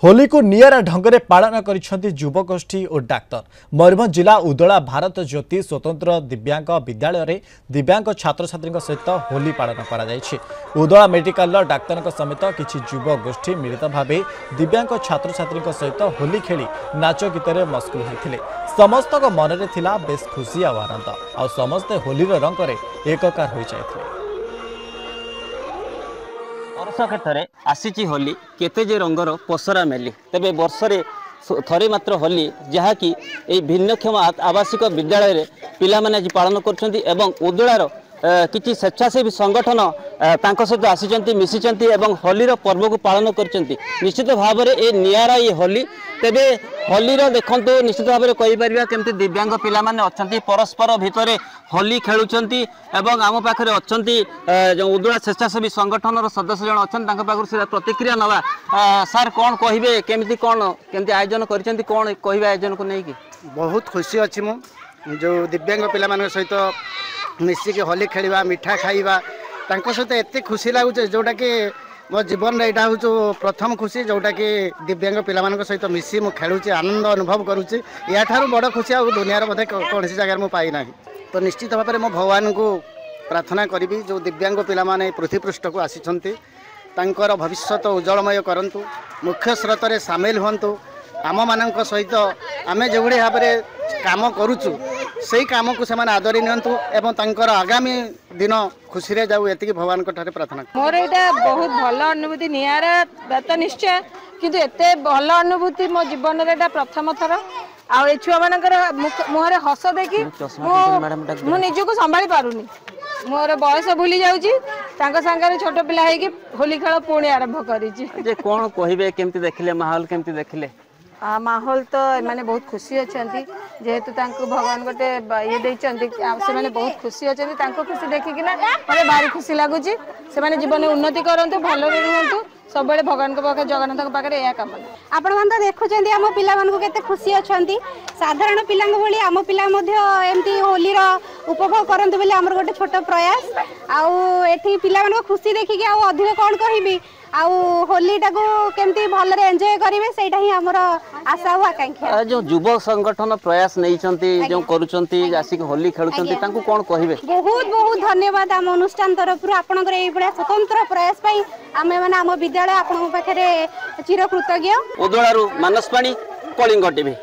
होली को निरा ढंग से पालन कर युवगोष्ठी और डाक्तर मयूरभंज जिला उदला भारत ज्योति स्वतंत्र दिव्यांग विद्यालय रे दिव्यांग छात्र छात्री सहित होली पालन कर उदला मेडिकल डाक्तर समेत किसी युवगोष्ठी मिलित भाव दिव्यांग छात्र छात्री सहित होली खेली नाच गीत मस्कुल होते समस्त मन में थिला बेस खुशी और आनंद आ समस्ते होली रंग में एककार हो जाते। वर्ष क्षेत्र आसी होली केते जे रंगर पसरा मेली तेबे वर्षरे थरे मात्र होली जहाँकि भिन्नक्षम आवासिक विद्यालय रे पिला माने पालन करछंती एवं उदलार किछि स्वेच्छासेवी संगठन तांको सहित आसीचंती मिसिचंती एवं होलीर पर्व को पालन करछंती। निश्चित भाव में ए नियारा ये होली तेबे होलीर देखंतु निश्चित भाव में कहि परिबा केमती दिव्यांग पिला माने अछंती परस्पर भितरे होली खेलुचंती एवं आम पाखरे अछंती जो उदला स्वेच्छासेवी संगठन सदस्य जन अछन तांको पाखरु से प्रतिक्रिया नवा सर कोन कहिबे केमती आयोजन करछंती कोन कहिबे आयोजन को नै कि बहुत खुशी अछि मु जो दिव्यांग पिला माने सहित मिसिक होली खेलवा मिठा खाइबा तांको सहित एते खुशी लागुचे जोटा कि मो जीवन रे एटा हो प्रथम खुशी जोटा कि दिव्यांग पिला मानक सहित मिसी मु खेलुचे आनंद अनुभव करूचे या ठारू बड़ खुशी आ दुनिया रे मते कोनसी जगह मु पाई नाही। तो निश्चित भाव में मो भगवान को प्रार्थना करी जो दिव्यांग पिला माने पृथ्वी पृष्ठ को आसीचंती तांकर भविष्यत उज्जवलमय करंतु मुख्य स्रोत रे शामिल होंतु आम मानक सहित आमे जेभଳି भाबरे काम करूचु सही काम को सेमान आदरी नियंतु एवं तांकर आगामी दिन खुशी रे जाऊ एतिकी भगवान को ठारे प्रार्थना। मोर एटा बहुत भल अनुभूति नियारा तो निश्चय किंतु एते भल अनुभूति मो जीवन रे एटा प्रथम थर आ ए छुआ मानकर मुहरे हस देखि मु निजको संभाली पारुनी मोर बयस भूली जाउची तांका संगारे छोट पिला हे कि होली खेल पुणी आरंभ करिची जे कोन कहिबे केमती देखिले माहौल केमती देखिले माहौल तो माने बहुत खुशी अच्छी जेहेतु भगवान गोटे ये से बहुत खुशी अच्छे खुशी देखिकी मतलब भारी खुशी लगुच से जीवन उन्नति करंतु भल रुहतु सब भगवान पाखे जगन्नाथ पाखे यह कम आपण तो देखुं आम पे खुशी अच्छा साधारण पिला भाई आम पिला एमती होली उपभोग करंतु बोली आमर गोटे छोट प्रयास आठी पिला खुशी देखिकी अधिक कौन कहबी होली टाको केमती भलरे एंजॉय करिवे सेटा ही हमर आशा और आकांक्षा। जो युवा संगठन प्रयास नैचंती जो करूचंती आसिक होली खेलुचंती तांको कोन कहिबे बहुत बहुत धन्यवाद आम अनुष्ठान तरफ आपनकर एई बडा स्वतंत्र प्रयास पई आमे माने आम विद्यालय आपन पाखरे चिर कृतज्ञ। उदलारू मानस पाणी कलिंग टीवी।